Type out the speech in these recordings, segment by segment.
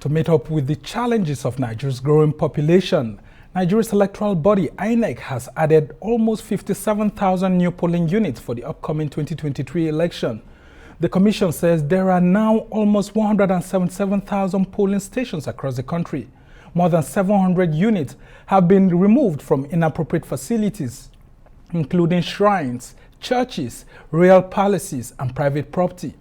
To meet up with the challenges of Nigeria's growing population, Nigeria's electoral body, Inec, has added almost 57,000 new polling units for the upcoming 2023 election. The commission says there are now almost 177,000 polling stations across the country. More than 700 units have been removed from inappropriate facilities, including shrines, churches, royal palaces, and private property.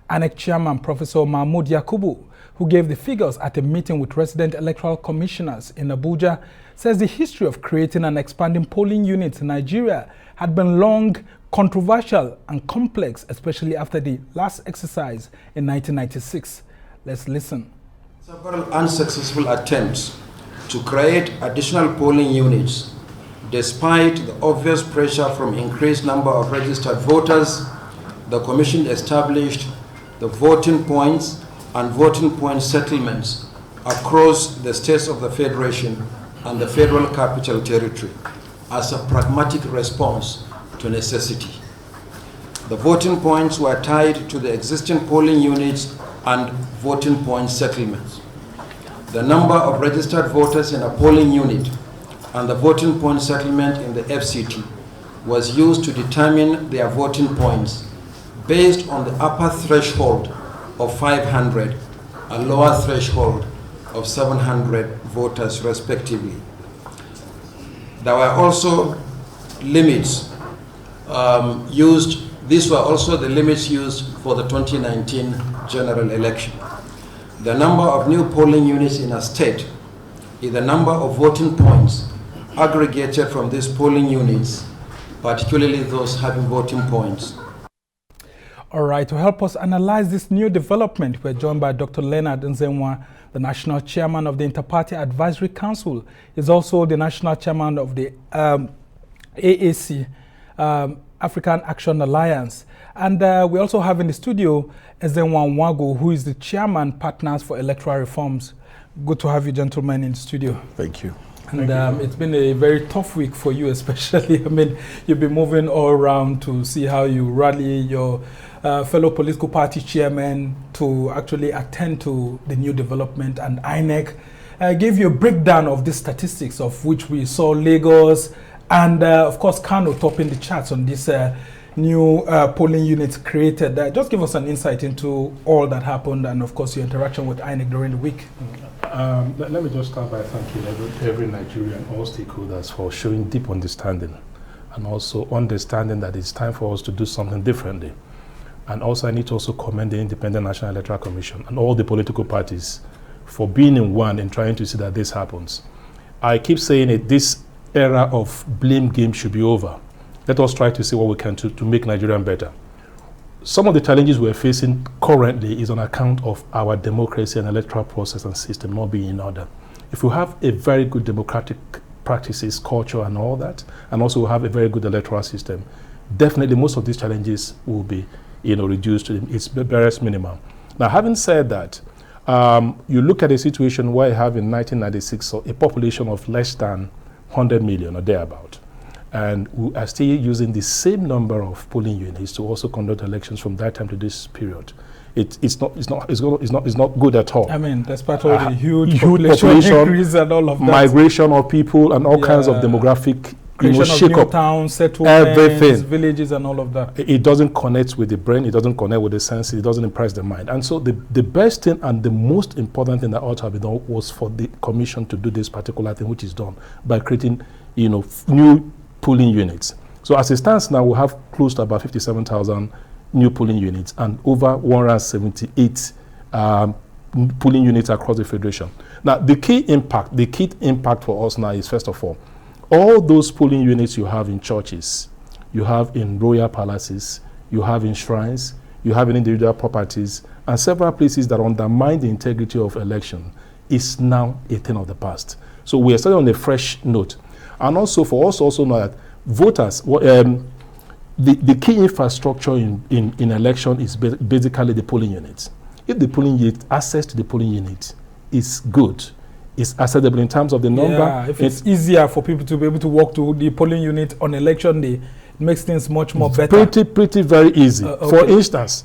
Inec Chairman Professor Mahmood Yakubu, who gave the figures at a meeting with resident electoral commissioners in Abuja, says the history of creating and expanding polling units in Nigeria had been long, controversial, and complex, especially after the last exercise in 1996. Let's listen. Several unsuccessful attempts to create additional polling units, despite the obvious pressure from increased number of registered voters, the Commission established the voting points and voting point settlements across the states of the Federation and the Federal Capital Territory as a pragmatic response to necessity. The voting points were tied to the existing polling units and voting point settlements. The number of registered voters in a polling unit and the voting point settlement in the FCT was used to determine their voting points based on the upper threshold of 500 and lower threshold of 700 voters respectively. There were also limits used. These were also the limits used for the 2019 general election. The number of new polling units in a state is the number of voting points aggregated from these polling units, particularly those having voting points. All right, to help us analyze this new development, we're joined by Dr. Leonard Nzenwa, the National Chairman of the Interparty Advisory Council. He's also the National Chairman of the AAC, African Action Alliance. And we also have in the studio Ezenwa Nwagwu, who is the Chairman, Partners for Electoral Reforms. Good to have you gentlemen in the studio. Thank you. And it's been a very tough week for you, especially. I mean, you've been moving all around to see how you rally your fellow political party chairmen to actually attend to the new development. And Inec gave you a breakdown of the statistics, of which we saw Lagos and, of course, Kano topping the charts on this new polling units created. Just give us an insight into all that happened and, of course, your interaction with Inec during the week. Let me just start by thanking every Nigerian, all stakeholders, for showing deep understanding and also understanding that it's time for us to do something differently. And also I need to also commend the Independent National Electoral Commission and all the political parties for being in one and trying to see that this happens. I keep saying it, this era of blame game should be over. Let us try to see what we can do to make Nigeria better. Some of the challenges we're facing currently is on account of our democracy and electoral process and system not being in order. If we have a very good democratic practices, culture and all that, and also we have a very good electoral system, definitely most of these challenges will be reduced to its barest minimum. Now, having said that, you look at a situation where you have in 1996 a population of less than 100 million or thereabout. And we are still using the same number of polling units to also conduct elections from that time to this period. It's not good at all. I mean, despite all the huge population increase and all of that, migration of people and all kinds of demographic creation of new towns, settlements, everything, villages, and all of that. It doesn't connect with the brain. It doesn't connect with the senses. It doesn't impress the mind. And so the best thing and the most important thing that ought to have been done was for the commission to do this particular thing, which is done by creating, new polling units. So as it stands now, we have close to about 57,000 new polling units and over 178 polling units across the Federation. Now, the key impact for us now is, first of all those polling units you have in churches, you have in royal palaces, you have in shrines, you have in individual properties, and several places that undermine the integrity of election is now a thing of the past. So we are starting on a fresh note. And also for us also know that voters, the key infrastructure in election is basically the polling units. If the polling unit, access to the polling unit is good, is accessible in terms of the number. Yeah, if it's easier for people to be able to walk to the polling unit on election day, makes things much more better. Pretty very easy. Okay. For instance,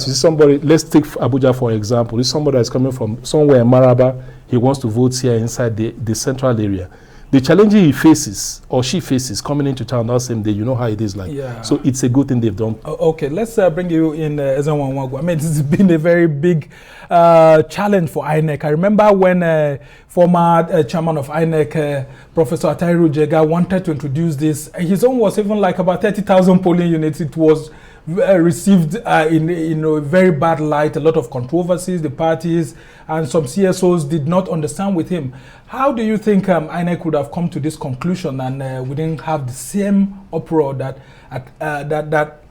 you see somebody, let's take Abuja for example. This somebody that's coming from somewhere in Maraba, he wants to vote here inside the central area. The challenges he faces or she faces coming into town that same day, you know how it is like. Yeah. So it's a good thing they've done. Okay, let's bring you in, Ezenwa Nwagwu. I mean, this has been a very big challenge for INEC. I remember when former chairman of INEC, Professor Atairu Jega, wanted to introduce this. His own was even like about 30,000 polling units. It was received in a very bad light, a lot of controversies. The parties and some CSOs did not understand with him. How do you think INEC would have come to this conclusion and we didn't have the same uproar that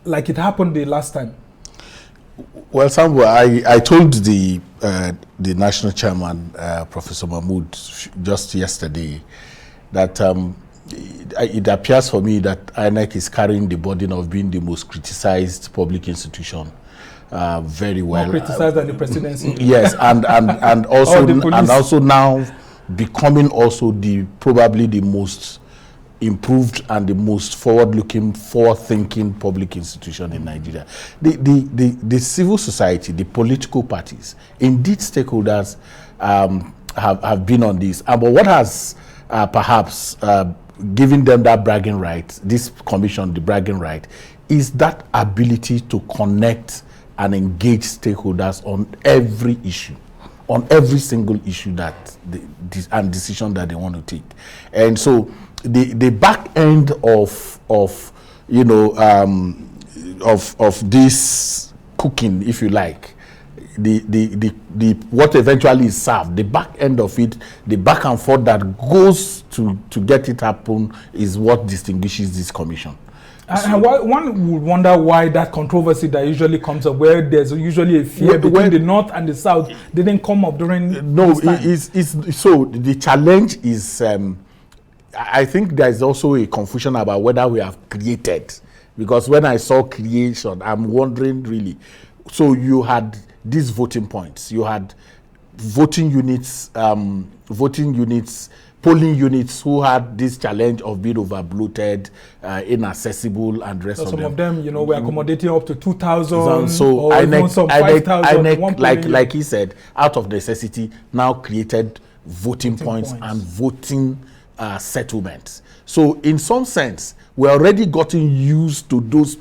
like it happened the last time? Well, Samuel, I told the national chairman, Professor Mahmood, just yesterday that it appears for me that INEC is carrying the burden of being the most criticized public institution very well. More criticized than the presidency. Yes, and also now becoming also probably the most improved and the most forward-looking, forward-thinking public institution in Nigeria. The civil society, the political parties, indeed stakeholders have been on this. But what has perhaps giving them that bragging right, this commission, the bragging right, is that ability to connect and engage stakeholders on every issue, on every single issue and decision that they want to take. And so the back end of this cooking, if you like, the what eventually is served, the back end of it, the back and forth that goes to get it happen is what distinguishes this commission. And one would wonder why that controversy that usually comes up, where there's usually a fear between the North and the South, didn't come up during so the challenge is, I think there is also a confusion about whether we have created, because when I saw creation, I'm wondering really, so you had these voting points, you had voting units, polling units who had this challenge of being over bloated, inaccessible, and rest of them. Some of them, were accommodating up to 2,000. So or even some 5,000. Like he said, out of necessity, now created voting points and voting settlements. So in some sense, we're already gotten used to those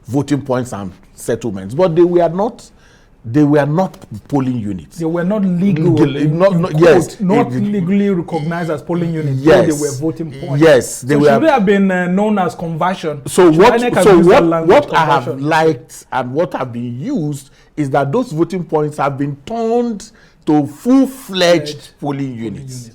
voting points and settlements, but they were not polling units. They were not legal. Not legally recognized as polling units. Yes, they were voting points. Yes, they should have been known as conversion. So what I have liked and what have been used is that those voting points have been turned to full-fledged polling units.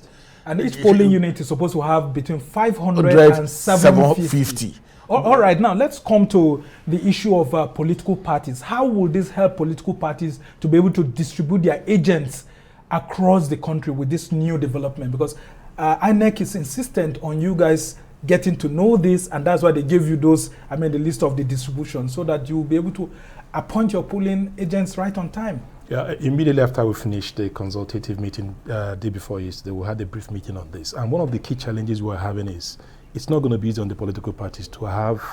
And each polling unit is supposed to have between 500 and 750. All right, now let's come to the issue of political parties. How will this help political parties to be able to distribute their agents across the country with this new development? Because INEC is insistent on you guys getting to know this, and that's why they give you the list of the distribution, so that you will be able to appoint your polling agents right on time. Yeah, immediately after we finished the consultative meeting day before yesterday, we had a brief meeting on this. And one of the key challenges we're having is it's not going to be easy on the political parties to have,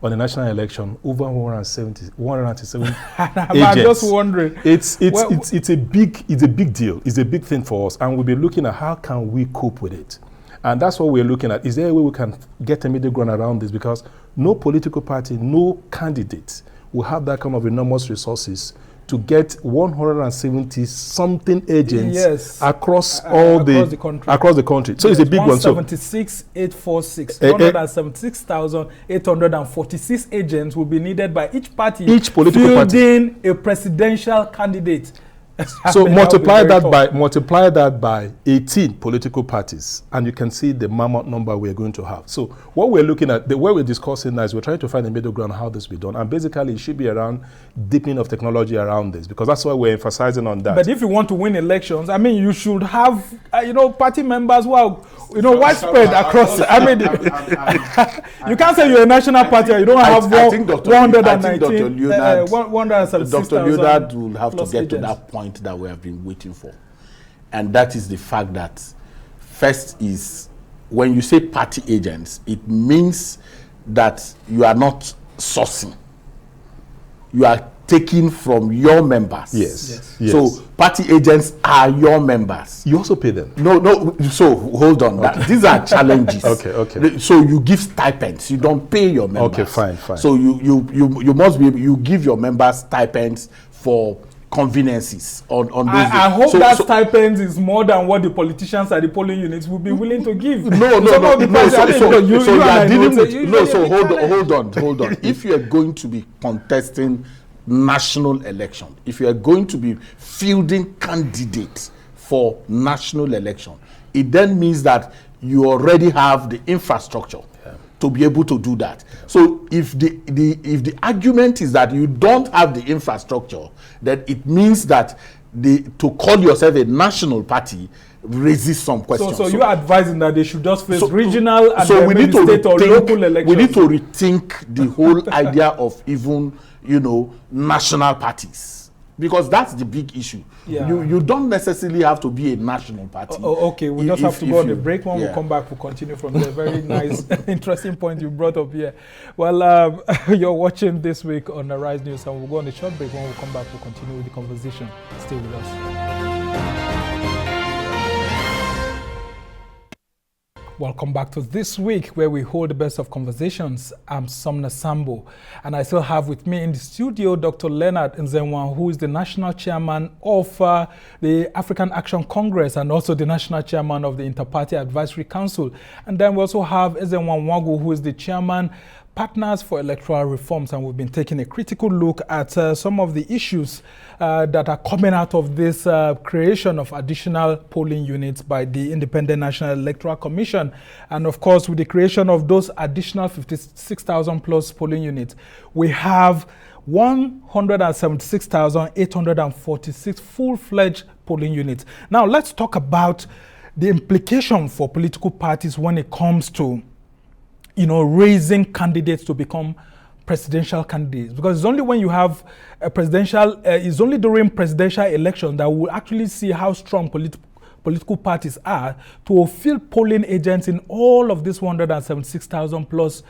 on the national election, over 197 agents. I'm just wondering. It's a big deal. It's a big thing for us. And we'll be looking at how can we cope with it. And that's what we're looking at. Is there a way we can get a middle ground around this? Because no political party, no candidate will have that kind of enormous resources to get 170 something agents across the country. So it's a big one. 176,846. 176,846 agents will be needed by each party. Each political party. A presidential candidate. So multiply that by 18 political parties, and you can see the mammoth number we're going to have. So what we're looking at, the way we're discussing now is we're trying to find a middle ground how this will be done. And basically it should be around deepening of technology around this, because that's why we're emphasizing on that. But if you want to win elections, you should have, party members who are, widespread across. You can't say you're a national party, you don't have 119, 176,000. Dr. Leonard will have to get to that point that we have been waiting for. And that is the fact that first is, when you say party agents, it means that you are not sourcing. You are taking from your members. Yes. So party agents are your members. You also pay them. No. So hold on. These are challenges. Okay. So you give stipends. You don't pay your members. Okay, fine. So you must be. You give your members stipends for conveniences on those. I hope that stipend is more than what the politicians at the polling units will be willing to give. No. Hold on. If you are going to be contesting national election, if you are going to be fielding candidates for national election, it then means that you already have the infrastructure to be able to do that. So if the argument is that you don't have the infrastructure, then it means that to call yourself a national party raises some questions. So you're advising that they should just face regional and so we need to state or local elections. We need to rethink the whole idea of even national parties, because that's the big issue. You don't necessarily have to be a national party. Okay, we just have to go on a break. When we come back, we'll continue from the very nice, interesting point you brought up here. Well, you're watching This Week on Arise News, and we'll go on a short break. When we come back, we'll continue with the conversation. Stay with us. Welcome back to This Week, where we hold the best of conversations. I'm Sumner Sambo, and I still have with me in the studio Dr. Leonard Nzenwa, who is the national chairman of the African Action Congress and also the national chairman of the Interparty Advisory Council. And then we also have Ezenwa Nwagwu, who is the chairman, Partners for Electoral Reforms, and we've been taking a critical look at some of the issues that are coming out of this creation of additional polling units by the Independent National Electoral Commission. And of course, with the creation of those additional 56,000 plus polling units, we have 176,846 full-fledged polling units. Now, let's talk about the implication for political parties when it comes to raising candidates to become presidential candidates, because it's only when you have a presidential, it's only during presidential election that we'll actually see how strong political parties are to field polling agents in all of these 176,000 plus,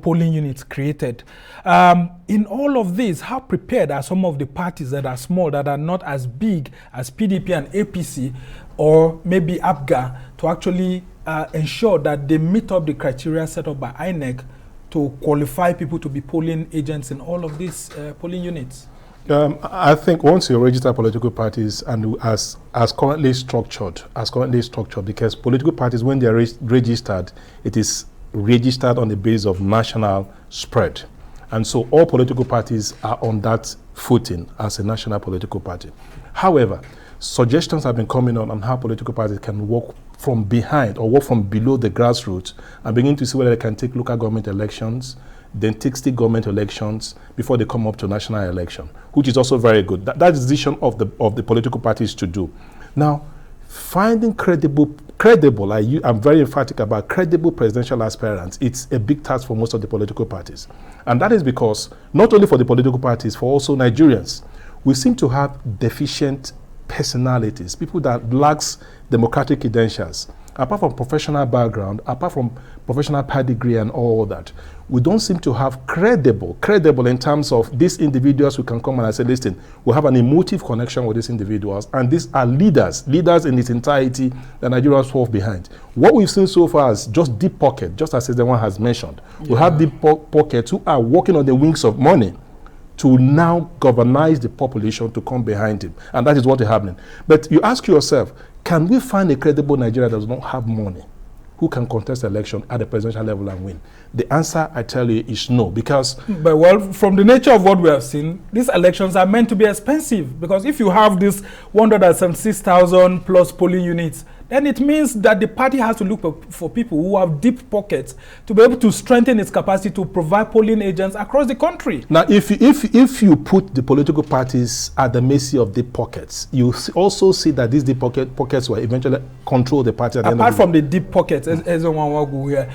polling units created. In all of this, how prepared are some of the parties that are small, that are not as big as PDP and APC, or maybe APGA, to actually ensure that they meet up the criteria set up by Inec to qualify people to be polling agents in all of these polling units? I think once you register political parties, and as currently structured, because political parties, when they are registered, it is registered on the basis of national spread. And so all political parties are on that footing as a national political party. However, suggestions have been coming on how political parties can work from behind or work from below the grassroots and begin to see whether they can take local government elections, then take state government elections before they come up to national election, which is also very good. That is the decision of the political parties to do. Now, finding credible, I'm very emphatic about credible presidential aspirants. It's a big task for most of the political parties. And that is because, not only for the political parties, for also Nigerians, we seem to have deficient personalities, people that lacks democratic credentials. Apart from professional background, apart from professional pedigree and all that, we don't seem to have credible in terms of these individuals who can come and say, listen, we have an emotive connection with these individuals, and these are leaders in its entirety that Nigerians fall behind. What we've seen so far is just deep pocket, just as Ezenwa has mentioned. Yeah. We have deep pockets who are walking on the wings of money to now governize the population to come behind him. And that is what is happening. But you ask yourself, can we find a credible Nigeria that does not have money who can contest election at the presidential level and win? The answer, I tell you, is no, because... But well, from the nature of what we have seen, these elections are meant to be expensive, because if you have this 176,000 plus polling units, then it means that the party has to look for people who have deep pockets to be able to strengthen its capacity to provide polling agents across the country. Now, if you put the political parties at the mercy of deep pockets, you also see that these deep pockets will eventually control the party. Apart from the deep pockets, as Nwagwu here,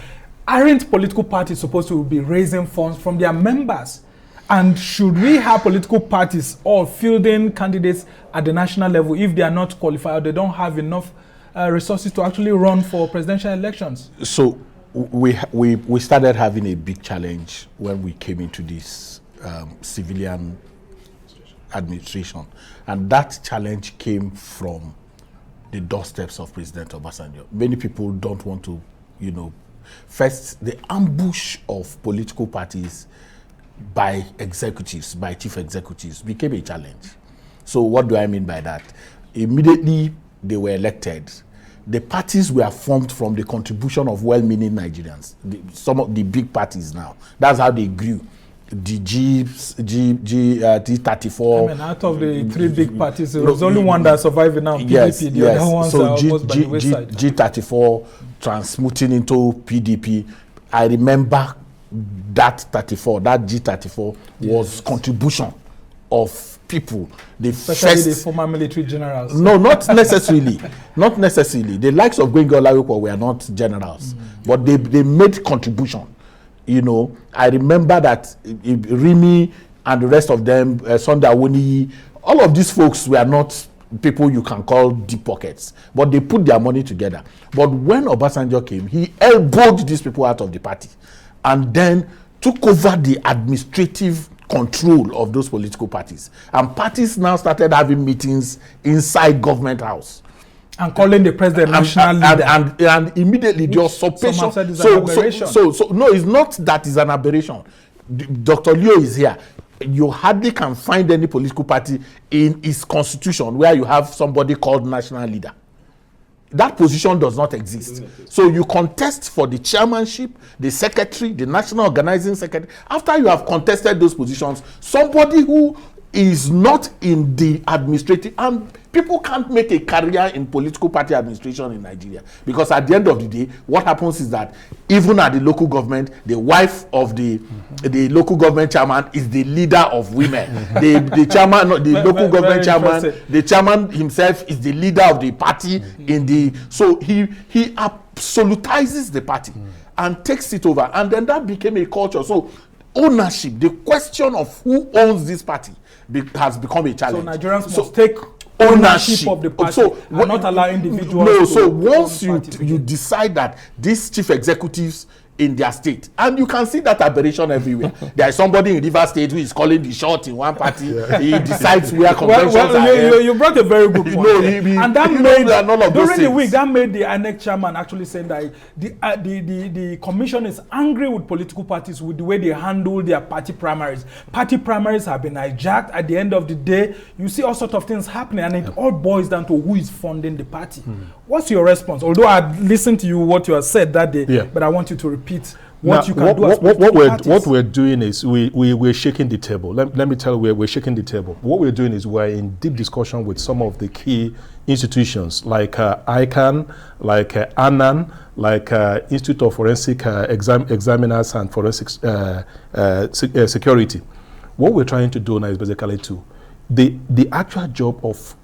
aren't political parties supposed to be raising funds from their members? And should we have political parties all fielding candidates at the national level if they are not qualified or they don't have enough resources to actually run for presidential elections? So we started having a big challenge when we came into this civilian administration, and that challenge came from the doorsteps of President Obasanjo. Many people don't want to, first, the ambush of political parties by executives, by chief executives, became a challenge. So what do I mean by that? Immediately they were elected, the parties were formed from the contribution of well-meaning Nigerians, some of the big parties now. That's how they grew. The G34. I mean, out of the three big parties, there was only one that survived now, PDP. Yes, The other ones so are almost by the wayside. G34 transmuting into PDP. I remember that G34 was contribution of people. Especially the former military generals. No, not necessarily. Not necessarily. The likes of Gbenga Olawepo were not generals, but they made contribution. I remember that Rimi and the rest of them, Sunday Awoniyi, all of these folks were not people you can call deep pockets, but they put their money together. But when Obasanjo came, he elbowed these people out of the party and then took over the administrative control of those political parties. And parties now started having meetings inside government house. And calling the president national leader. And immediately the usurpation. So no, it's not that it's an aberration. Dr. Leo is here. You hardly can find any political party in its constitution where you have somebody called national leader. That position does not exist. So you contest for the chairmanship, the secretary, the national organizing secretary. After you have contested those positions, somebody who is not in the administrative, and people can't make a career in political party administration in Nigeria, because at the end of the day, what happens is that even at the local government, the wife of the local government chairman is the leader of women. the chairman, the local government chairman, the chairman himself is the leader of the party in the. So he absolutizes the party and takes it over, and then that became a culture. So ownership, the question of who owns this party, has become a challenge. So Nigerians must take ownership of the party and not allow individuals. No, so once you decide that these chief executives in their state, and you can see that aberration everywhere. There is somebody in Rivers State who is calling the shot in one party. He decides where conventions are. You brought a very good point. And that made during the week that made the Inec chairman actually saying that the commission is angry with political parties with the way they handle their party primaries. Party primaries have been hijacked. At the end of the day, you see all sorts of things happening, and it all boils down to who is funding the party. What's your response? Although I listened to you what you have said that day, but I want you to repeat what you can do. What we're doing is we're shaking the table. Let me tell you, we're shaking the table. What we're doing is we're in deep discussion with some of the key institutions like ICANN, like ANAN, like Institute of Forensic Examiners and Forensic Security. What we're trying to do now is basically the actual job of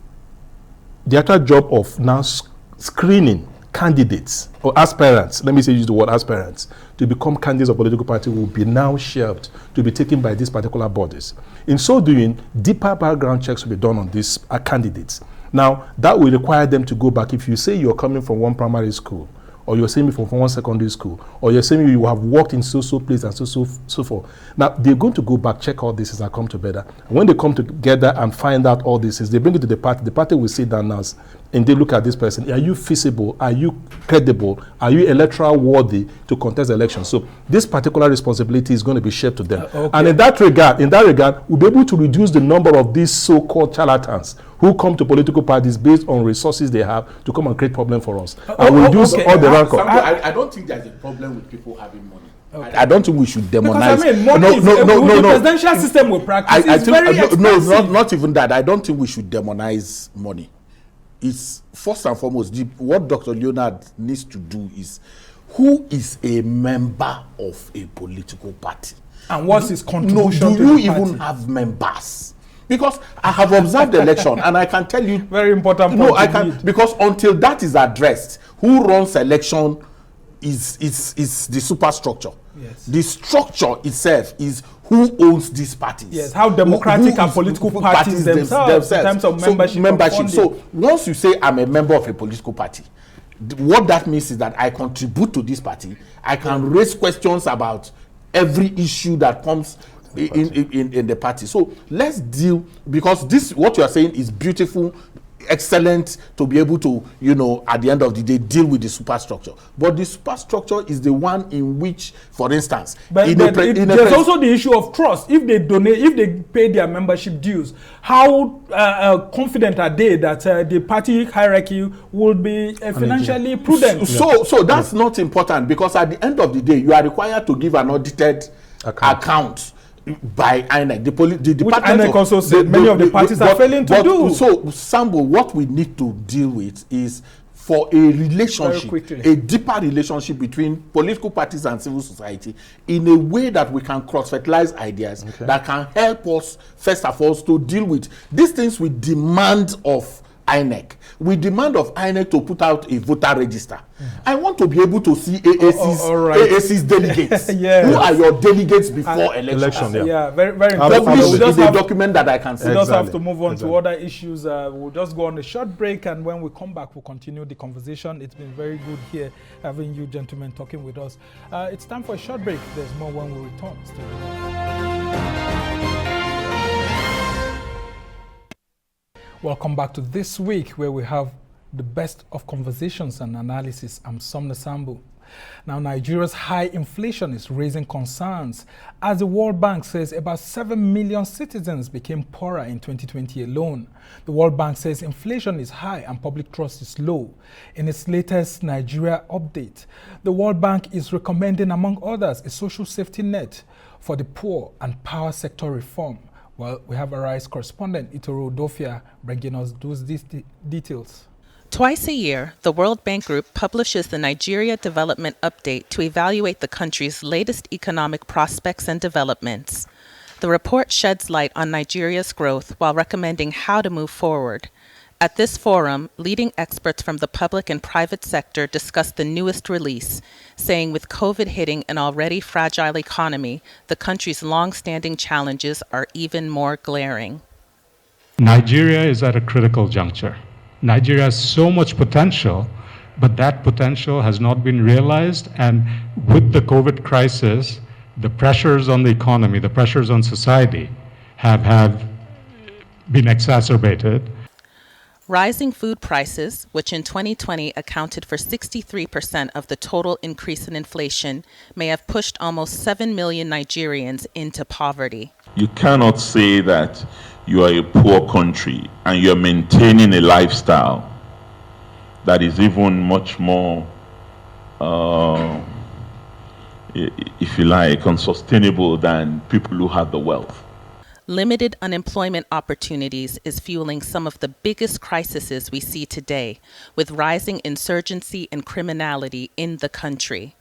now screening candidates or aspirants, let me say use the word aspirants, to become candidates of political party will be now shelved to be taken by these particular bodies. In so doing, deeper background checks will be done on these candidates. Now, that will require them to go back. If you say you're coming from one primary school, or you're saying from one secondary school, or you're saying you have worked in so place and so forth. Now, they're going to go back, check all this and come together. And when they come together and find out all this, they bring it to the party will sit down now and they look at this person. Are you feasible? Are you credible? Are you electoral worthy to contest the election? So this particular responsibility is going to be shared to them. Okay. And in that regard, we'll be able to reduce the number of these so-called charlatans who come to political parties based on resources they have to come and create problem for us. And we'll reduce all the rancor. I don't think there's a problem with people having money. Okay. I don't think we should demonize. Because money the presidential system will practice. Not even that. I don't think we should demonize money. It's first and foremost what Dr. Leonard needs to do is who is a member of a political party and what's his contribution? Do you even have members? Because I have observed the election and I can tell you very important point. Because until that is addressed, who runs election is the superstructure. Yes. The structure itself is who owns these parties. Yes, how democratic and political parties themselves in terms of membership. So once you say I'm a member of a political party, what that means is that I contribute to this party. I can raise questions about every issue that comes in the party. So let's deal, because this, what you are saying, is beautiful, excellent, to be able to, at the end of the day, deal with the superstructure. But the superstructure is the one in which, for instance, there's also the issue of trust. If they donate, if they pay their membership dues, how confident are they that the party hierarchy will be financially prudent? So that's not important, because at the end of the day, you are required to give an audited account by INEC. The department INEC also said many of the parties are failing to do. So, Sambo, what we need to deal with is for a relationship, a deeper relationship between political parties and civil society, in a way that we can cross-fertilize ideas that can help us, first of all, to deal with these things we demand of INEC. We demand of INEC to put out a voter register. I want to be able to see AAC's delegates. Who are your delegates before election? Very, very important. Publish a document that I can see. We just have to move on to other issues. We'll just go on a short break, and when we come back, we'll continue the conversation. It's been very good here having you gentlemen talking with us. It's time for a short break. There's more when we return. Stay with us. Welcome back to This Week, where we have the best of conversations and analysis. I'm Somna Sambu. Now, Nigeria's high inflation is raising concerns, as the World Bank says about 7 million citizens became poorer in 2020 alone. The World Bank says inflation is high and public trust is low. In its latest Nigeria update, the World Bank is recommending, among others, a social safety net for the poor and power sector reform. Well, we have ARISE correspondent Itoro Udofia bringing us those details. Twice a year, the World Bank Group publishes the Nigeria Development Update to evaluate the country's latest economic prospects and developments. The report sheds light on Nigeria's growth while recommending how to move forward. At this forum, leading experts from the public and private sector discussed the newest release, saying with COVID hitting an already fragile economy, the country's long-standing challenges are even more glaring. Nigeria is at a critical juncture. Nigeria has so much potential, but that potential has not been realized. And with the COVID crisis, the pressures on the economy, the pressures on society have been exacerbated. Rising food prices, which in 2020 accounted for 63% of the total increase in inflation, may have pushed almost 7 million Nigerians into poverty. You cannot say that you are a poor country and you're maintaining a lifestyle that is even much more, if you like, unsustainable than people who have the wealth. Limited unemployment opportunities is fueling some of the biggest crises we see today, with rising insurgency and criminality in the country.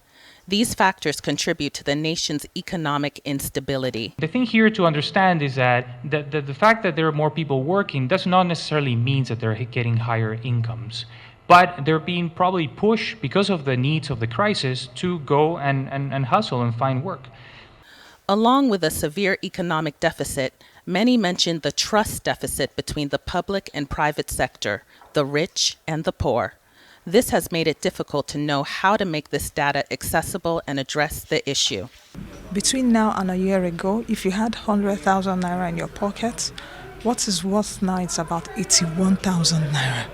These factors contribute to the nation's economic instability. The thing here to understand is that the fact that there are more people working does not necessarily mean that they're getting higher incomes, but they're being probably pushed because of the needs of the crisis to go and hustle and find work. Along with a severe economic deficit, many mention the trust deficit between the public and private sector, the rich and the poor. This has made it difficult to know how to make this data accessible and address the issue. Between now and a year ago, if you had 100,000 naira in your pocket, what is worth now is about 81,000 naira.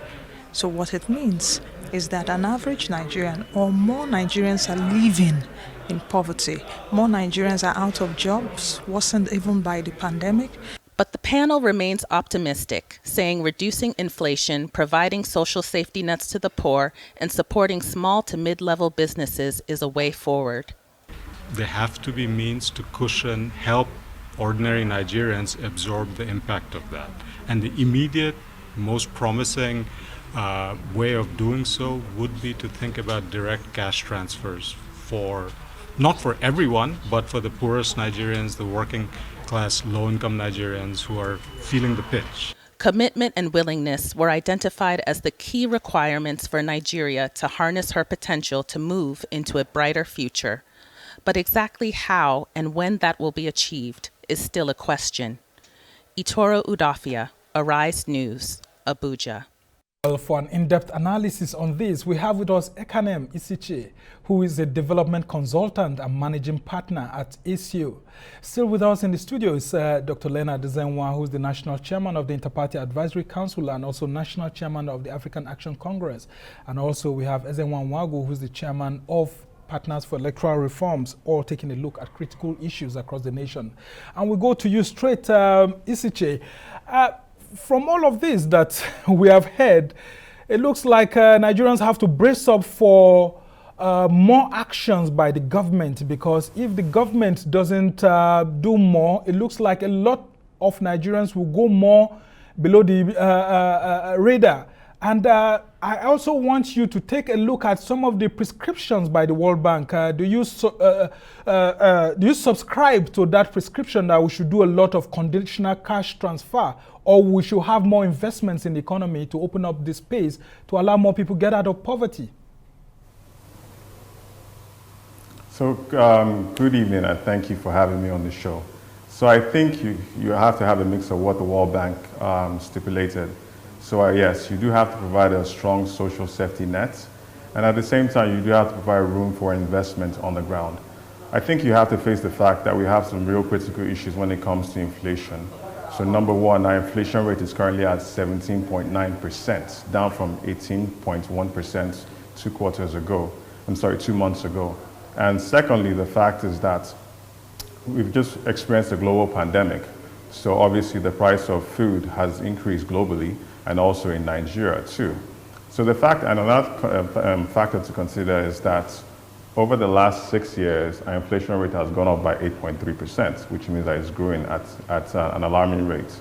So what it means is that an average Nigerian or more Nigerians are living in poverty. More Nigerians are out of jobs, worsened even by the pandemic. But the panel remains optimistic, saying reducing inflation, providing social safety nets to the poor, and supporting small to mid-level businesses is a way forward. There have to be means to cushion, help ordinary Nigerians absorb the impact of that. And the immediate, most promising way of doing so would be to think about direct cash transfers not for everyone, but for the poorest Nigerians, the working class, low-income Nigerians who are feeling the pinch. Commitment and willingness were identified as the key requirements for Nigeria to harness her potential to move into a brighter future. But exactly how and when that will be achieved is still a question. Itoro Udofia, ARISE News, Abuja. Well, for an in-depth analysis on this, we have with us Ekanem Isichei, who is a development consultant and managing partner at ACIOE. Still with us in the studio is Dr. Leonard Nzenwa, who is the national chairman of the Interparty Advisory Council and also national chairman of the African Action Congress. And also we have Ezenwa Nwagwu, who is the chairman of Partners for Electoral Reforms, all taking a look at critical issues across the nation. And we go to you straight, Isichei. From all of this that we have heard, it looks like Nigerians have to brace up for more actions by the government, because if the government doesn't do more, it looks like a lot of Nigerians will go more below the radar. And I also want you to take a look at some of the prescriptions by the World Bank. Do you subscribe to that prescription that we should do a lot of conditional cash transfer, or we should have more investments in the economy to open up the space to allow more people get out of poverty? So good evening, and thank you for having me on the show. So I think you have to have a mix of what the World Bank stipulated. So yes, you do have to provide a strong social safety net, and at the same time, you do have to provide room for investment on the ground. I think you have to face the fact that we have some real critical issues when it comes to inflation. So number one, our inflation rate is currently at 17.9%, down from 18.1% 2 months ago. And secondly, the fact is that we've just experienced a global pandemic. So obviously the price of food has increased globally, and also in Nigeria too. So the fact, and another factor to consider is that over the last 6 years, our inflation rate has gone up by 8.3%, which means that it's growing at an alarming rate.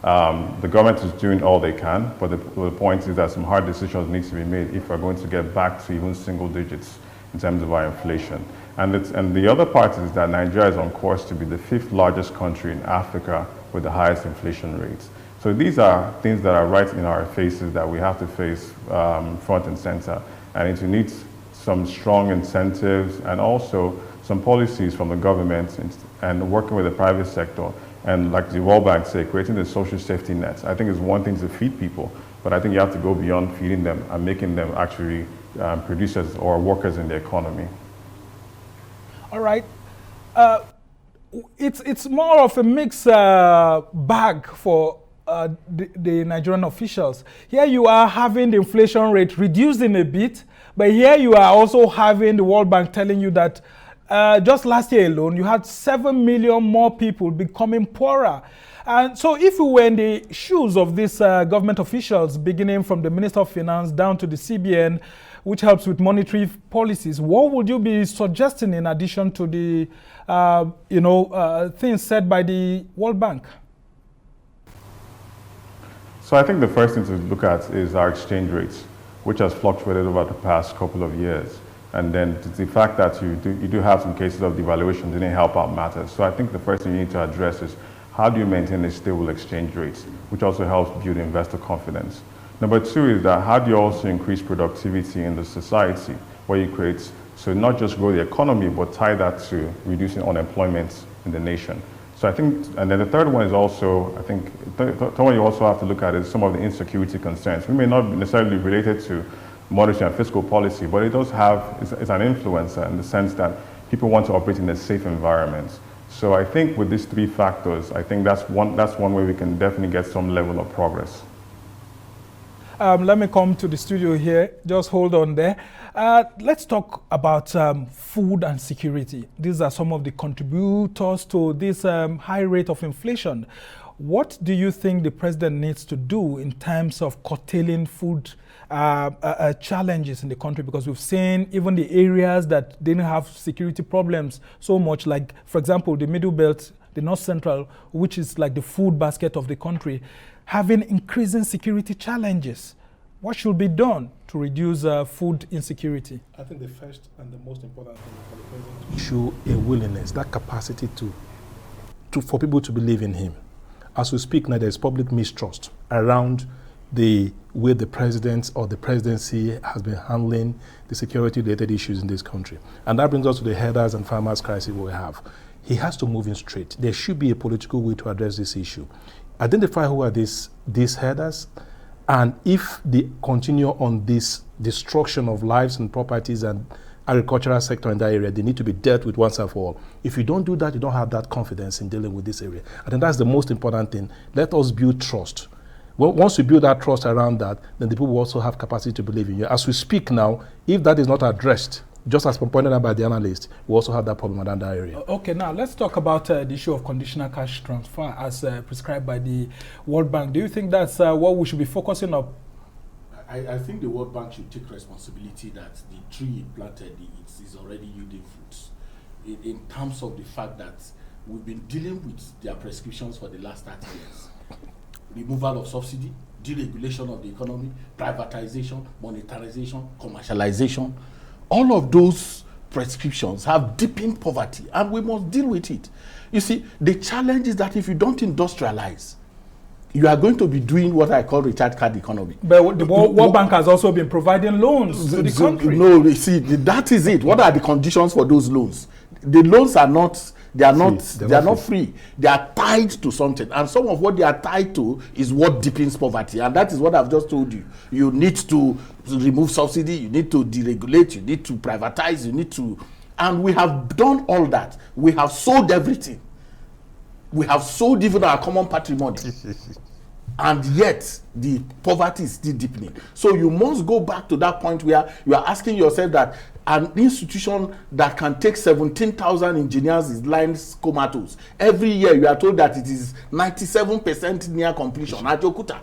The government is doing all they can, but the point is that some hard decisions need to be made if we're going to get back to even single digits in terms of our inflation. And the other part is that Nigeria is on course to be the 5th largest country in Africa with the highest inflation rates. So these are things that are right in our faces that we have to face front and center. And it needs some strong incentives and also some policies from the government and working with the private sector. And like the World Bank say, creating the social safety nets. I think it's one thing to feed people, but I think you have to go beyond feeding them and making them actually producers or workers in the economy. All right. It's more of a mixed bag for the Nigerian officials. Here you are having the inflation rate reducing a bit, but here you are also having the World Bank telling you that just last year alone, you had 7 million more people becoming poorer. And so if we were in the shoes of these government officials, beginning from the Minister of Finance down to the CBN, which helps with monetary policies, what would you be suggesting in addition to the things said by the World Bank? So I think the first thing to look at is our exchange rates, which has fluctuated over the past couple of years. And then the fact that you do have some cases of devaluation didn't help out matters. So I think the first thing you need to address is how do you maintain a stable exchange rate, which also helps build investor confidence. Number two is that how do you also increase productivity in the society where you create, so not just grow the economy, but tie that to reducing unemployment in the nation. So I think, and then the third one is also, I think, the third one you also have to look at is some of the insecurity concerns. We may not be necessarily related to monetary and fiscal policy, but it does have, it's an influencer in the sense that people want to operate in a safe environment. So I think with these three factors, I think that's one way we can definitely get some level of progress. Let me come to the studio here. Just hold on there. Let's talk about food and security. These are some of the contributors to this high rate of inflation. What do you think the president needs to do in terms of curtailing food challenges in the country? Because we've seen even the areas that didn't have security problems so much, like, for example, the Middle Belt, the North Central, which is like the food basket of the country, having increasing security challenges. What should be done to reduce food insecurity? I think the first and the most important thing for the president to show a willingness, that capacity for people to believe in him. As we speak now, there's public mistrust around the way the president or the presidency has been handling the security-related issues in this country. And that brings us to the herders and farmers crisis we have. He has to move in straight. There should be a political way to address this issue. Identify who are these herders, And if they continue on this destruction of lives and properties and agricultural sector in that area, they need to be dealt with once and for all. If you don't do that, you don't have that confidence in dealing with this area. I think that's the most important thing. Let us build trust. Well, once we build that trust around that, then the people will also have capacity to believe in you. As we speak now, if that is not addressed, just as pointed out by the analyst, we also have that problem around that area. Okay, now let's talk about the issue of conditional cash transfer as prescribed by the World Bank. Do you think that's what we should be focusing on? I think the World Bank should take responsibility that the tree it planted is already yielding fruits. In terms of the fact that we've been dealing with their prescriptions for the last 30 years. Removal of subsidy, deregulation of the economy, privatization, monetarization, commercialization. All of those prescriptions have deepened poverty, and we must deal with it. You see, the challenge is that if you don't industrialize, you are going to be doing what I call recharge card economy. But the World Bank has also been providing loans to the country. No, you see, that is it. What are the conditions for those loans? The loans are not, they are not free. They are tied to something. And some of what they are tied to is what deepens poverty. And that is what I've just told you. You need to remove subsidy, you need to deregulate, you need to privatize, you need to... And we have done all that. We have sold everything. We have sold even our common patrimony. And yet, the poverty is still deepening. So you must go back to that point where you are asking yourself that an institution that can take 17,000 engineers is lying comatose. Every year, you are told that it is 97% near completion at Jokuta.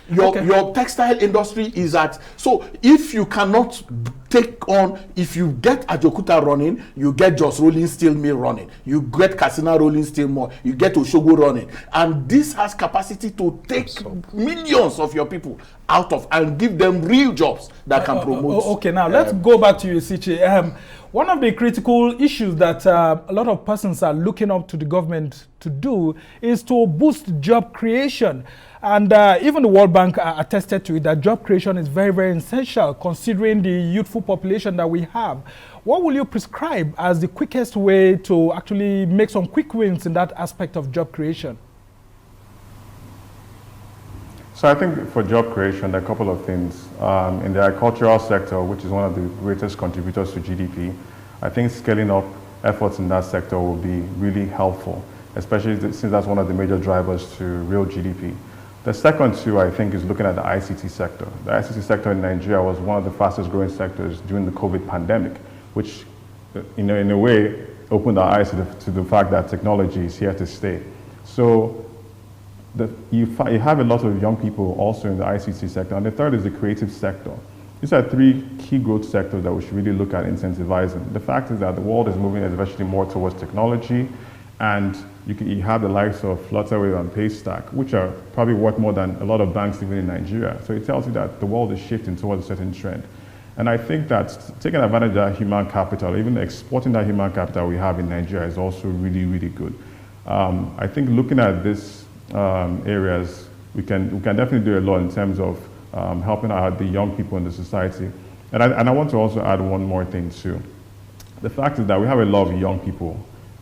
Your textile industry is at, so if you cannot take on, if you get Ajokuta running, you get Jos Rolling Steel Mill running, you get Katsina Rolling Steel Mill, you get Osogbo running, and this has capacity to take millions of your people out of and give them real jobs that can promote. Okay, now let's go back to you, Isichei. One of the critical issues that a lot of persons are looking up to the government to do is to boost job creation. And even the World Bank attested to it that job creation is very, very essential considering the youthful population that we have. What will you prescribe as the quickest way to actually make some quick wins in that aspect of job creation? So I think for job creation, there are a couple of things. In the agricultural sector, which is one of the greatest contributors to GDP, I think scaling up efforts in that sector will be really helpful, especially since that's one of the major drivers to real GDP. The second two, I think, is looking at the ICT sector. The ICT sector in Nigeria was one of the fastest growing sectors during the COVID pandemic, which, in a way, opened our eyes to the fact that technology is here to stay. So you have a lot of young people also in the ICT sector. And the third is the creative sector. These are three key growth sectors that we should really look at incentivizing. The fact is that the world is moving especially more towards technology, and you have the likes of Flutterwave and Paystack, which are probably worth more than a lot of banks even in Nigeria. So it tells you that the world is shifting towards a certain trend. And I think that taking advantage of that human capital, even exporting that human capital we have in Nigeria is also really, really good. I think looking at these areas, we can definitely do a lot in terms of helping out the young people in the society. And I want to also add one more thing too. The fact is that we have a lot of young people,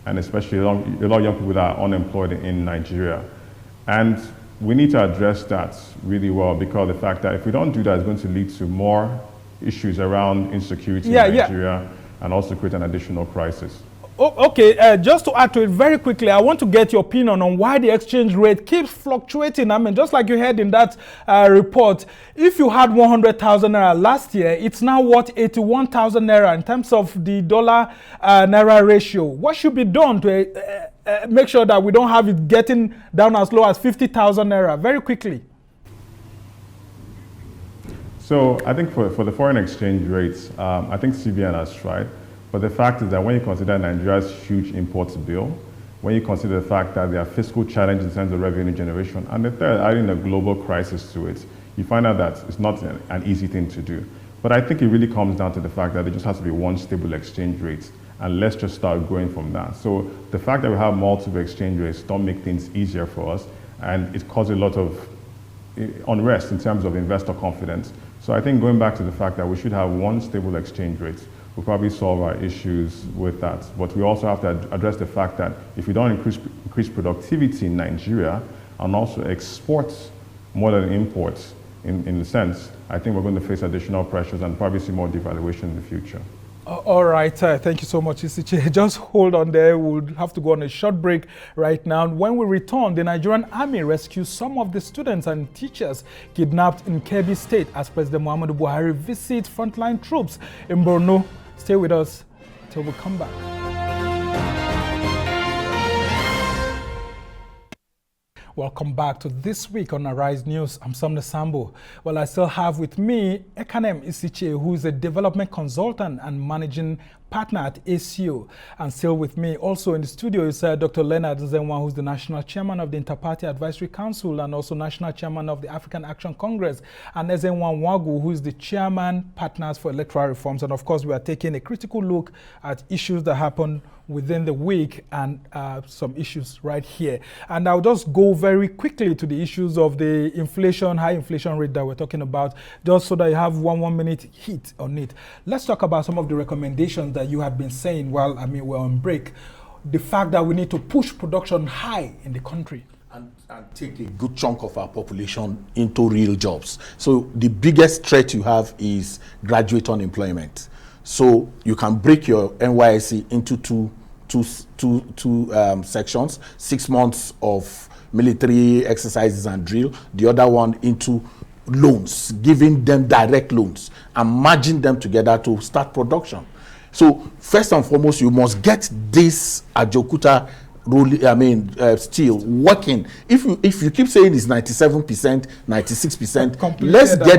and especially a lot of young people that are unemployed in Nigeria. And we need to address that really well, because the fact that if we don't do that, it's going to lead to more issues around insecurity in Nigeria and also create an additional crisis. Okay, just to add to it very quickly, I want to get your opinion on why the exchange rate keeps fluctuating. I mean, just like you heard in that report, if you had 100,000 naira last year, it's now worth 81,000 naira in terms of the dollar naira ratio. What should be done to make sure that we don't have it getting down as low as 50,000 naira? Very quickly. So I think for the foreign exchange rates, I think CBN has tried. But the fact is that when you consider Nigeria's huge imports bill, when you consider the fact that there are fiscal challenges in terms of revenue generation, and the third, adding a global crisis to it, you find out that it's not an easy thing to do. But I think it really comes down to the fact that there just has to be one stable exchange rate, and let's just start growing from that. So the fact that we have multiple exchange rates don't make things easier for us, and it causes a lot of unrest in terms of investor confidence. So I think going back to the fact that we should have one stable exchange rate, we'll probably solve our issues with that. But we also have to address the fact that if we don't increase productivity in Nigeria and also export more than imports in the sense, I think we're going to face additional pressures and probably see more devaluation in the future. All right, thank you so much, Isichei. Just hold on there. We'll have to go on a short break right now. When we return, the Nigerian army rescues some of the students and teachers kidnapped in Kebbi State as President Muhammadu Buhari visits frontline troops in Borno. Stay with us till we come back. Welcome back to This Week on Arise News. I'm Samna Sambo. Well, I still have with me Ekanem Isichei, who is a development consultant and managing partner at ACIOE. And still with me also in the studio is Dr. Leonard Nzenwa, who's the national chairman of the Interparty Advisory Council and also national chairman of the African Action Congress, and Ezenwa Nwagwu, who is the chairman partners for Electoral Reforms. And of course, we are taking a critical look at issues that happen within the week and some issues right here. And I'll just go very quickly to the issues of the inflation, high inflation rate that we're talking about, just so that you have one minute hit on it. Let's talk about some of the recommendations that you have been saying while we're on break. The fact that we need to push production high in the country. And take a good chunk of our population into real jobs. So the biggest threat you have is graduate unemployment. So you can break your NYSC into two sections, 6 months of military exercises and drill, the other one into loans, giving them direct loans and merging them together to start production. So first and foremost, you must get this Ajokuta steel working. If you keep saying it's 97%, 96%, let's get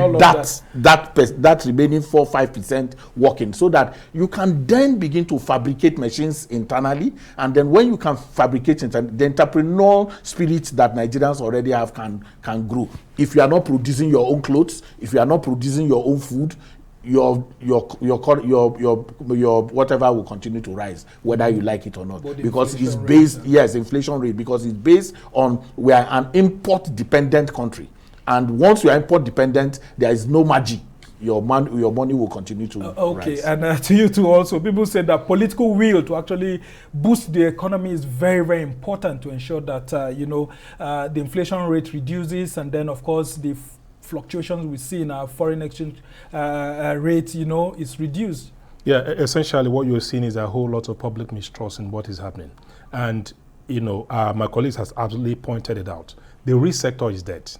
that remaining 4-5% working, so that you can then begin to fabricate machines internally. And then when you can fabricate the entrepreneurial spirit that Nigerians already have can grow. If you are not producing your own clothes, if you are not producing your own food, your whatever will continue to rise, whether you like it or not, because it's based inflation rate, because it's based on we are an import dependent country, and once you are import dependent, there is no magic. Your money will continue to rise. And to you too also, people say that political will to actually boost the economy is very, very important to ensure that the inflation rate reduces, and then of course the fluctuations we see in our foreign exchange rate, is reduced. Yeah, essentially what you're seeing is a whole lot of public mistrust in what is happening. And, my colleagues has absolutely pointed it out. The risk sector is dead.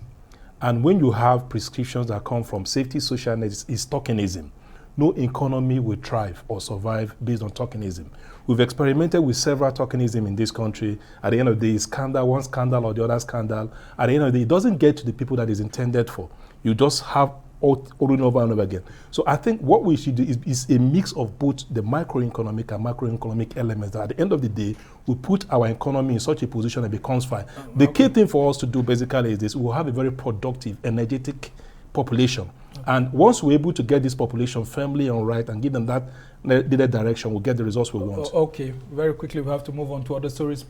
And when you have prescriptions that come from safety, social nets, is tokenism. No economy will thrive or survive based on tokenism. We've experimented with several tokenism in this country. At the end of the day, scandal, one scandal or the other scandal. At the end of the day, it doesn't get to the people that is intended for. You just have over and over again. So I think what we should do is a mix of both the microeconomic and macroeconomic elements that at the end of the day will put our economy in such a position that it becomes fine. The key thing for us to do basically is this: we'll have a very productive, energetic population. And once we're able to get this population firmly on right and give them that needed direction, we'll get the results we want. Okay, very quickly we have to move on to other stories.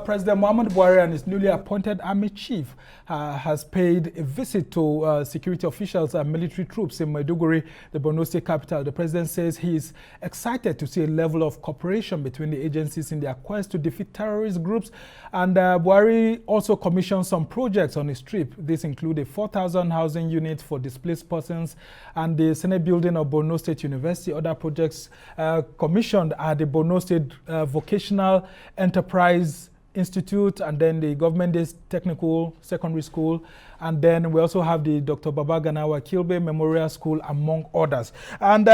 President Muhammadu Buhari and his newly appointed army chief has paid a visit to security officials and military troops in Maiduguri, the Borno State capital. The president says he is excited to see a level of cooperation between the agencies in their quest to defeat terrorist groups. And Buhari also commissioned some projects on his trip. This include a 4,000 housing unit for displaced persons and the Senate building of Borno State University. Other projects commissioned are the Borno State Vocational Enterprise Institute, and then the Government-Based Technical Secondary School, and then we also have the Dr. Babaganawa Kilbe Memorial School, among others. And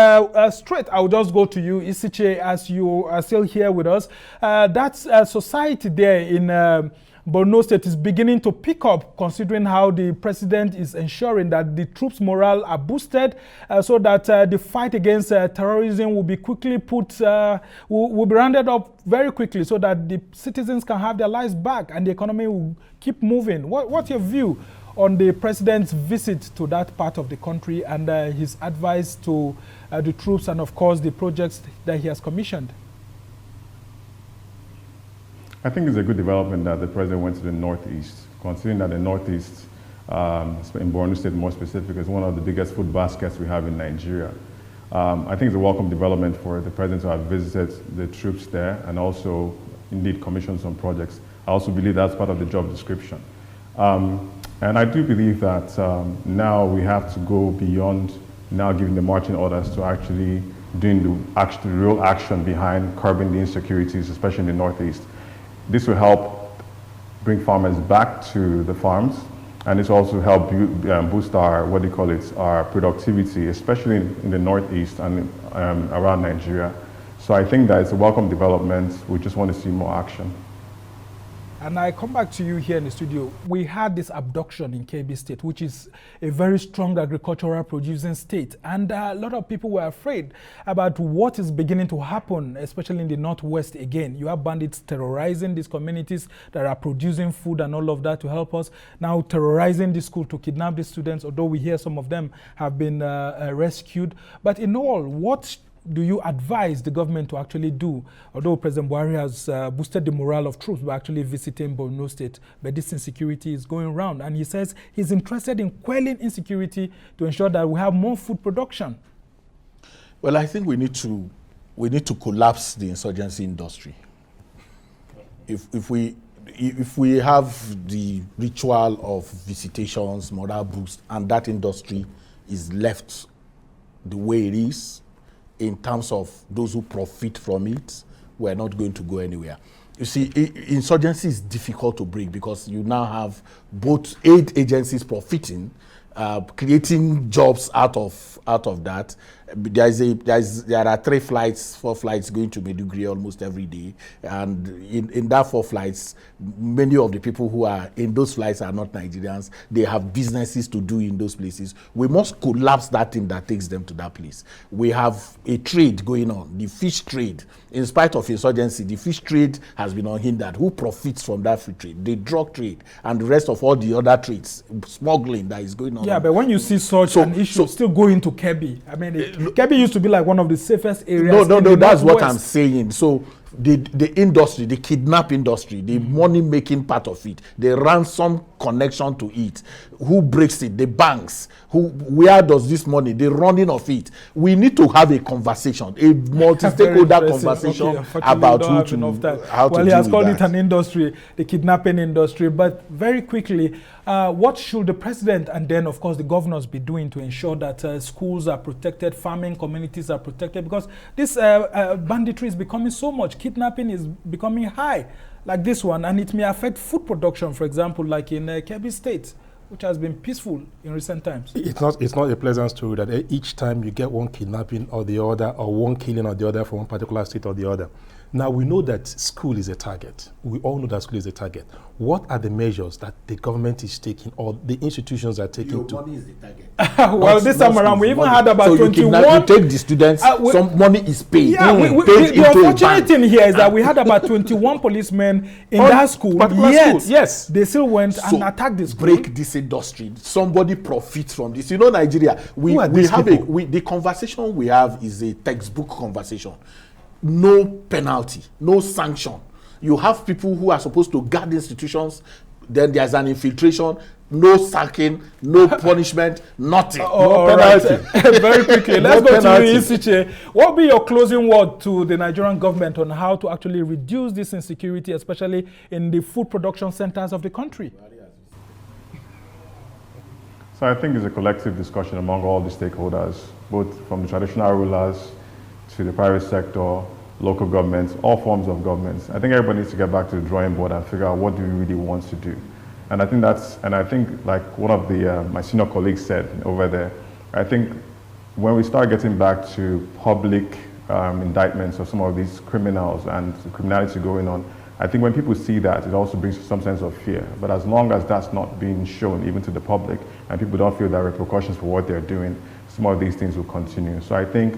straight, I'll just go to you, Isichei, as you are still here with us. That's society there in Borno State is beginning to pick up, considering how the president is ensuring that the troops' morale are boosted, so that the fight against terrorism will be quickly will be rounded up very quickly, so that the citizens can have their lives back and the economy will keep moving. What's your view on the president's visit to that part of the country and his advice to the troops and, of course, the projects that he has commissioned? I think it's a good development that the president went to the Northeast, considering that the Northeast, in Borno State more specific, is one of the biggest food baskets we have in Nigeria. I think it's a welcome development for the president to have visited the troops there and also indeed commissioned some projects. I also believe that's part of the job description. And I do believe that now we have to go beyond now giving the marching orders to actually doing the real action behind curbing the insecurities, especially in the Northeast. This will help bring farmers back to the farms, and it's also help boost our, our productivity, especially in the Northeast and around Nigeria. So I think that it's a welcome development. We just want to see more action. And I come back to you here in the studio. We had this abduction in Kebbi State, which is a very strong agricultural producing state. And a lot of people were afraid about what is beginning to happen, especially in the Northwest again. You have bandits terrorizing these communities that are producing food and all of that to help us. Now terrorizing the school to kidnap the students, although we hear some of them have been rescued. But in all, what do you advise the government to actually do? Although President Buhari has boosted the morale of troops by actually visiting BORNO State, but this insecurity is going around, and he says he's interested in quelling insecurity to ensure that we have more food production. Well, I think we need to collapse the insurgency industry. If we have the ritual of visitations, morale boost, and that industry is left the way it is, in terms of those who profit from it, we're not going to go anywhere. You see, insurgency is difficult to break because you now have both aid agencies profiting, creating jobs out of that. There are 4 flights going to Maiduguri almost every day, and in that 4 flights, many of the people who are in those flights are not Nigerians. They have businesses to do in those places. We must collapse that thing that takes them to that place. We have a trade going on, the fish trade. In spite of insurgency, the fish trade has been unhindered. Who profits from that free trade? The drug trade and the rest of all the other trades, smuggling that is going on. Yeah, but when you see such an issue still going to Kebbi, I mean, Kebbi used to be like one of the safest areas. No, that's what I'm saying. So the industry, the kidnap industry, the money-making part of it, the ransom connection to it, who breaks it, the banks, where does this money, the running of it. We need to have a conversation, a multi-stakeholder conversation about how to Well, he has called it an industry, the kidnapping industry. But very quickly, what should the president and then, of course, the governors be doing to ensure that schools are protected, farming communities are protected? Because this banditry is becoming so much, kidnapping is becoming high, like this one, and it may affect food production, for example, like in Kebbi State, which has been peaceful in recent times. It's not a pleasant story that each time you get one kidnapping or the other, or one killing or the other from one particular state or the other. Now, we know that school is a target. We all know that school is a target. What are the measures that the government is taking or the institutions are taking to... money is the target. Well, this time around, we even had about 21... You take the students, some money is paid. Yeah, the unfortunate thing here is that we had about 21 policemen in that school, yet yes, they still went and attacked the school. Break this industry. Somebody profits from this. You know, Nigeria, the conversation we have is a textbook conversation. No penalty, no sanction. You have people who are supposed to guard institutions, then there's an infiltration, no sacking, no punishment, nothing. No penalty. Right. Very quickly, let's go to you, Isichei. What will be your closing word to the Nigerian government on how to actually reduce this insecurity, especially in the food production centers of the country? So I think it's a collective discussion among all the stakeholders, both from the traditional rulers to the private sector, local governments, all forms of governments. I think everybody needs to get back to the drawing board and figure out what do we really want to do. And I think like one of the my senior colleagues said over there, I think when we start getting back to public indictments of some of these criminals and criminality going on, I think when people see that, it also brings some sense of fear. But as long as that's not being shown even to the public and people don't feel there are repercussions for what they're doing, some of these things will continue. So I think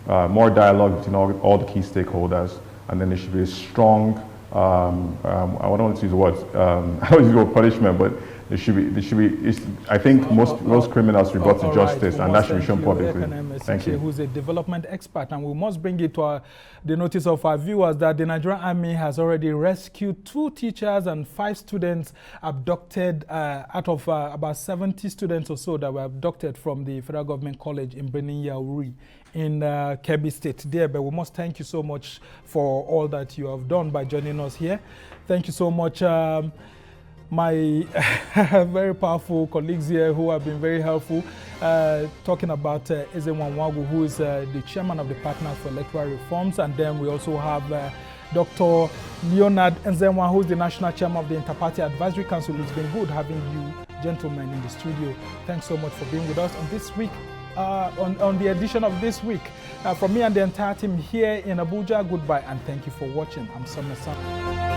more dialogue between all the key stakeholders, and then there should be a strong, I don't want to use the word, I don't use the word punishment, but there should be. I think most criminals should be brought to justice, and that should be shown publicly. Thank you. Who's a development expert, and we must bring it to the notice of our viewers that the Nigerian Army has already rescued 2 teachers and 5 students abducted out of about 70 students or so that were abducted from the Federal Government College in Benin Yauri in Kebbi State there. But we must thank you so much for all that you have done by joining us here. Thank you so much. my very powerful colleagues here who have been very helpful, talking about Ezenwa Nwagwu, who is the chairman of the Partners for Electoral Reforms. And then we also have Dr. Leonard Nzenwa, who is the national chairman of the Interparty Advisory Council. It's been good having you gentlemen in the studio. Thanks so much for being with us on this week, on the edition of This Week. From me and the entire team here in Abuja, goodbye and thank you for watching. I'm Summer Sam.